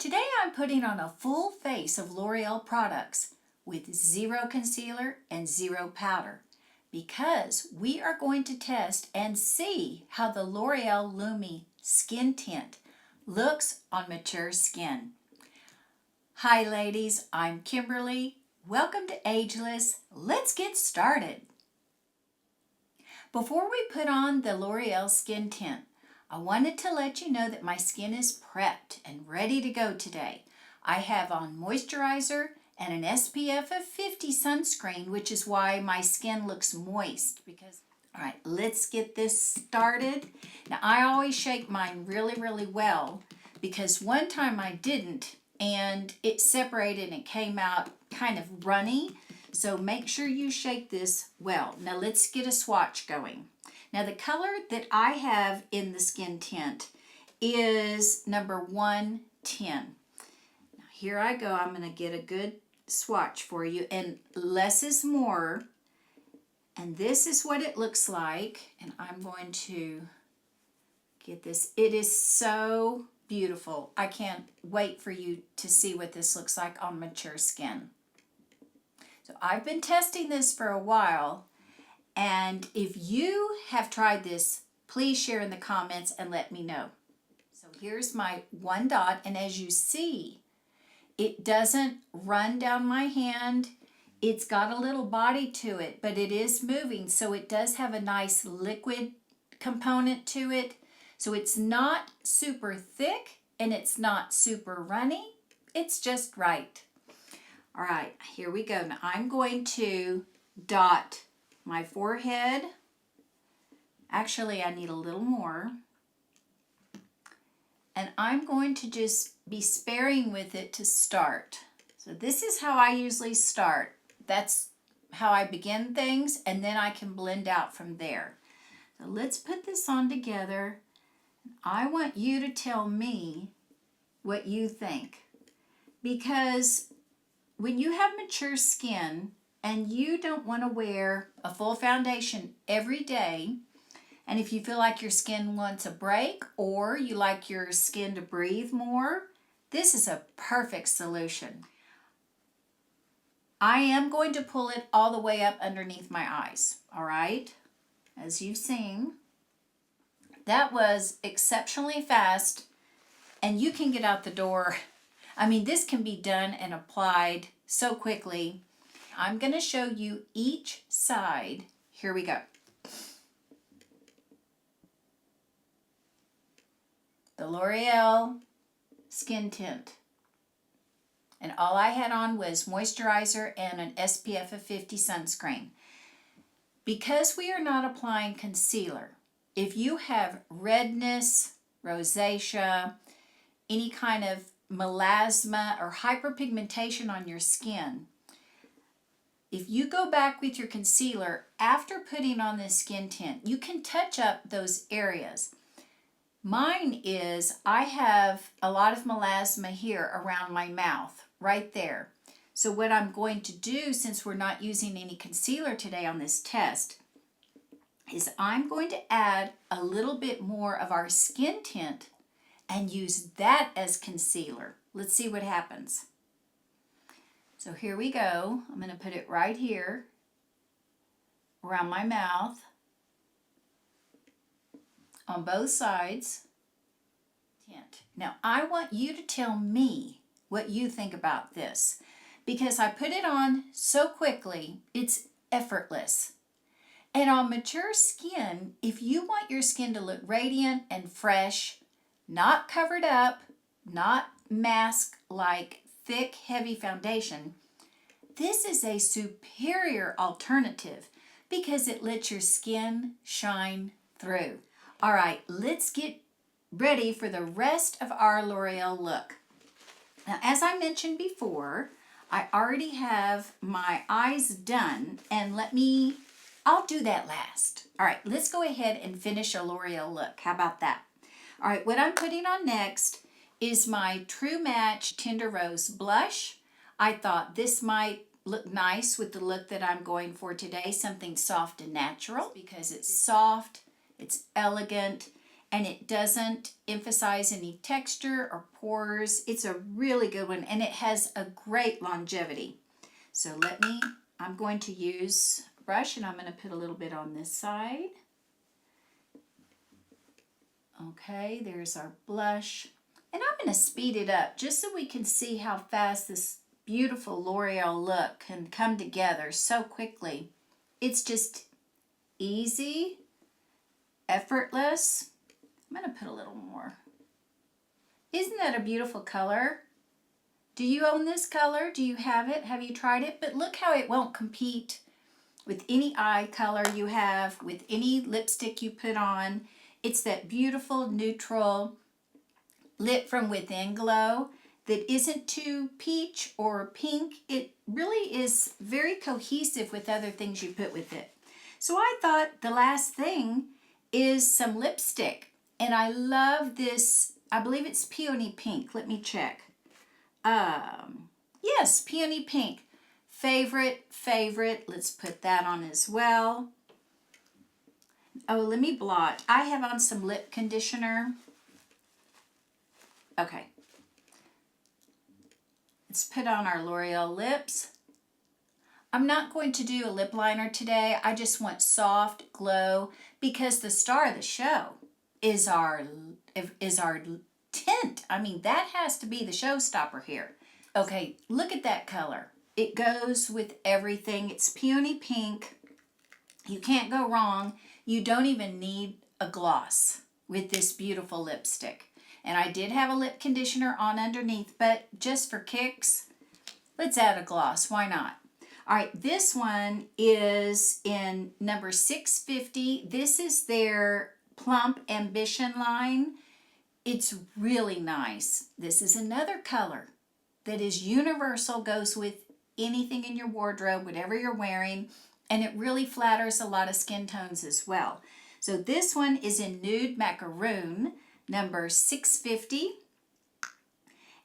Today I'm putting on a full face of L'Oreal products with zero concealer and zero powder because we are going to test and see how the L'Oreal Lumi Skin Tint looks on mature skin. Hi ladies, I'm Kimberly. Welcome to Ageless. Let's get started. Before we put on the L'Oreal Skin Tint, I wanted to let you know that my skin is prepped and ready to go today. I have on moisturizer and an SPF of 50 sunscreen, which is why my skin looks moist. All right, let's get this started. Now, I always shake mine really well because one time I didn't and it separated and came out kind of runny. So make sure you shake this well. Now let's get a swatch going. Now the color that I have in the skin tint is number 110. Now here I go. I'm going to get a good swatch for you, and less is more. And this is what it looks like. And I'm going to get this. It is so beautiful. I can't wait for you to see what this looks like on mature skin. So I've been testing this for a while. And if you have tried this, please share in the comments and let me know. So here's my one dot, and as you see, it doesn't run down my hand. It's got a little body to it, but it is moving, so it does have a nice liquid component to it. So it's not super thick and it's not super runny. It's just right. All right, here we go. Now I'm going to dot my forehead. Actually, I need a little more. And I'm going to just be sparing with it to start. So this is how I usually start. That's how I begin things, and then I can blend out from there. So let's put this on together. I want you to tell me what you think. Because when you have mature skin, and you don't want to wear a full foundation every day, and if you feel like your skin wants a break or you like your skin to breathe more, this is a perfect solution. I am going to pull it all the way up underneath my eyes, all right? As you've seen, that was exceptionally fast, and you can get out the door. I mean, this can be done and applied so quickly. I'm going to show you each side. Here we go. The L'Oreal Skin Tint. And all I had on was moisturizer and an SPF of 50 sunscreen. Because we are not applying concealer, if you have redness, rosacea, any kind of melasma or hyperpigmentation on your skin, if you go back with your concealer after putting on this skin tint, you can touch up those areas. Mine is, I have a lot of melasma here around my mouth, right there. So what I'm going to do, since we're not using any concealer today on this test, is I'm going to add a little bit more of our skin tint and use that as concealer. Let's see what happens. So here we go. I'm going to put it right here around my mouth on both sides. Now I want you to tell me what you think about this because I put it on so quickly, it's effortless. And on mature skin, if you want your skin to look radiant and fresh, not covered up, not masked like thick, heavy foundation, this is a superior alternative because it lets your skin shine through. All right, let's get ready for the rest of our L'Oreal look. Now, as I mentioned before, I already have my eyes done, and I'll do that last. All right, let's go ahead and finish a L'Oreal look. How about that? All right, what I'm putting on next is my True Match Tender Rose Blush. I thought this might look nice with the look that I'm going for today, something soft and natural because it's soft, it's elegant, and it doesn't emphasize any texture or pores. It's a really good one, and it has a great longevity. So I'm going to use a brush, and I'm going to put a little bit on this side. Okay, there's our blush. And I'm going to speed it up just so we can see how fast this beautiful L'Oreal look can come together so quickly. It's just easy, effortless. I'm going to put a little more. Isn't that a beautiful color? Do you own this color? Do you have it? Have you tried it? But look how it won't compete with any eye color you have, with any lipstick you put on. It's that beautiful, neutral, lit from within glow that isn't too peach or pink. It really is very cohesive with other things you put with it. So I thought the last thing is some lipstick. And I love this, I believe it's Peony Pink. Let me check. Yes, Peony Pink. Favorite. Let's put that on as well. Oh, let me blot. I have on some lip conditioner. Okay. Let's put on our L'Oreal lips. I'm not going to do a lip liner today. I just want soft glow because the star of the show is our tint. I mean, that has to be the showstopper here. Okay, look at that color. It goes with everything. It's Peony Pink. You can't go wrong. You don't even need a gloss with this beautiful lipstick. And I did have a lip conditioner on underneath, but just for kicks, let's add a gloss. Why not? All right, this one is in number 650. This is their Plump Ambition line. It's really nice. This is another color that is universal, goes with anything in your wardrobe, whatever you're wearing, and it really flatters a lot of skin tones as well. So this one is in Nude Macaron, number 650.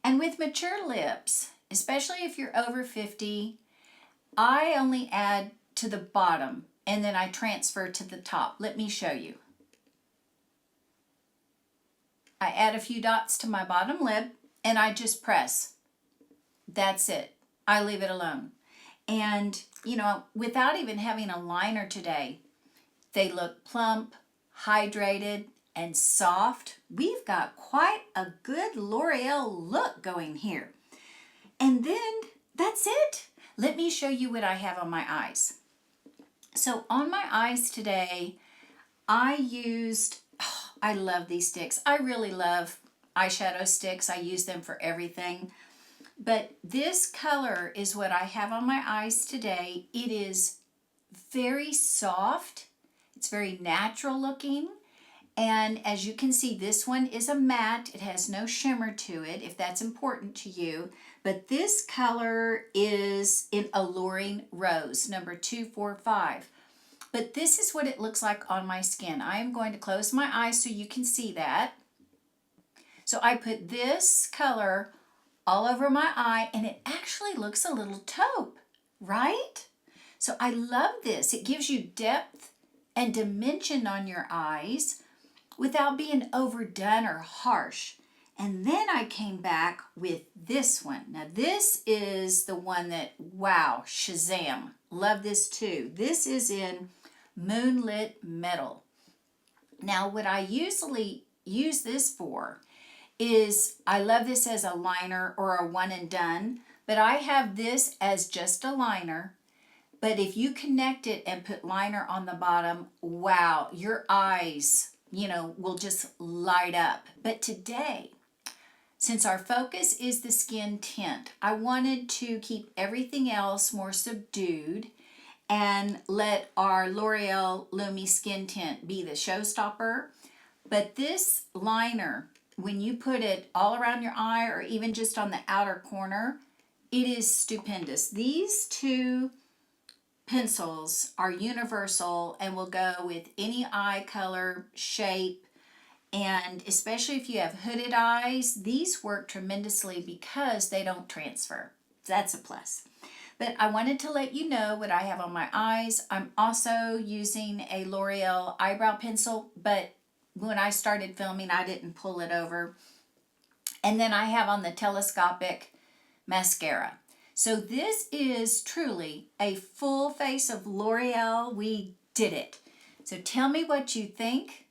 And with mature lips, especially if you're over 50, I only add to the bottom and then I transfer to the top. Let me show you. I add a few dots to my bottom lip and I just press. That's it. I leave it alone. And, you know, without even having a liner today, they look plump, hydrated, and soft. We've got quite a good L'Oreal look going here. And then that's it. Let me show you what I have on my eyes. So on my eyes today, I used, I love these sticks. I really love eyeshadow sticks. I use them for everything. But this color is what I have on my eyes today. It is very soft. It's very natural looking. And as you can see, this one is a matte. It has no shimmer to it, if that's important to you. But this color is in Alluring Rose, number 245. But this is what it looks like on my skin. I am going to close my eyes so you can see that. So I put this color all over my eye, and it actually looks a little taupe, right? So I love this. It gives you depth and dimension on your eyes without being overdone or harsh. And then I came back with this one. Now this is the one that, wow, Shazam. Love this too. This is in Moonlit Metal. Now what I usually use this for is, I love this as a liner or a one and done, but I have this as just a liner. But if you connect it and put liner on the bottom, wow, your eyes, you know, will just light up. But today, since our focus is the skin tint, I wanted to keep everything else more subdued and let our L'Oreal Lumi Skin Tint be the showstopper. But this liner, when you put it all around your eye or even just on the outer corner, it is stupendous. These two pencils are universal and will go with any eye color, shape, and especially if you have hooded eyes, these work tremendously because they don't transfer. That's a plus. But I wanted to let you know what I have on my eyes. I'm also using a L'Oreal eyebrow pencil, but when I started filming, I didn't pull it over. And then I have on the Telescopic mascara. So this is truly a full face of L'Oreal. We did it. So tell me what you think.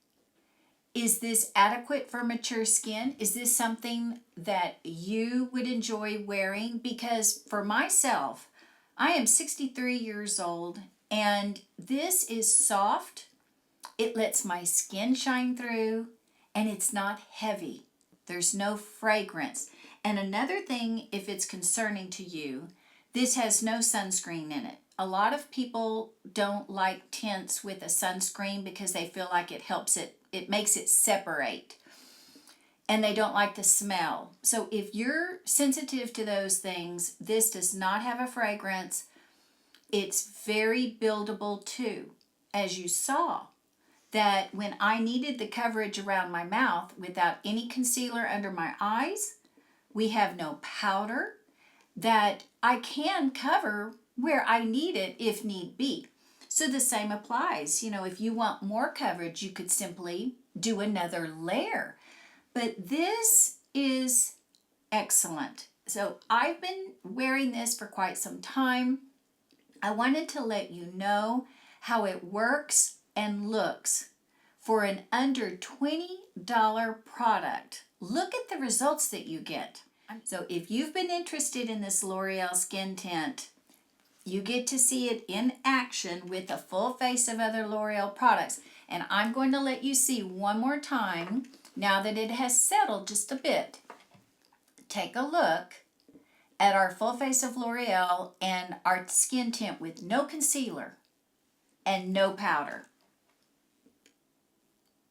Is this adequate for mature skin? Is this something that you would enjoy wearing? Because for myself, I am 63 years old and this is soft. It lets my skin shine through and it's not heavy. There's no fragrance. And another thing, if it's concerning to you, this has no sunscreen in it. A lot of people don't like tints with a sunscreen because they feel like it makes it separate. And they don't like the smell. So if you're sensitive to those things, this does not have a fragrance. It's very buildable too. As you saw, that when I needed the coverage around my mouth without any concealer under my eyes, we have no powder, that I can cover where I need it if need be. So the same applies. You know, if you want more coverage, you could simply do another layer. But this is excellent. So I've been wearing this for quite some time. I wanted to let you know how it works and looks for an under $20 product. Look at the results that you get. So if you've been interested in this L'Oreal Skin Tint, you get to see it in action with a full face of other L'Oreal products. And I'm going to let you see one more time, now that it has settled just a bit. Take a look at our full face of L'Oreal and our skin tint with no concealer and no powder.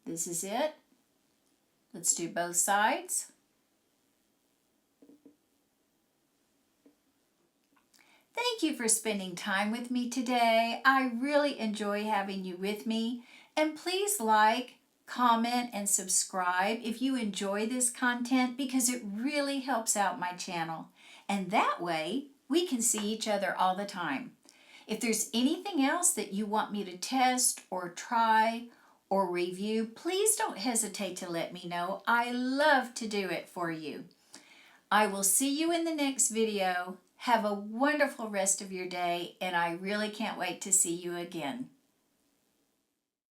This is it. Let's do both sides. Thank you for spending time with me today. I really enjoy having you with me. And please like, comment, and subscribe if you enjoy this content because it really helps out my channel. And that way, we can see each other all the time. If there's anything else that you want me to test or try or review, please don't hesitate to let me know. I love to do it for you. I will see you in the next video. Have a wonderful rest of your day, and I really can't wait to see you again.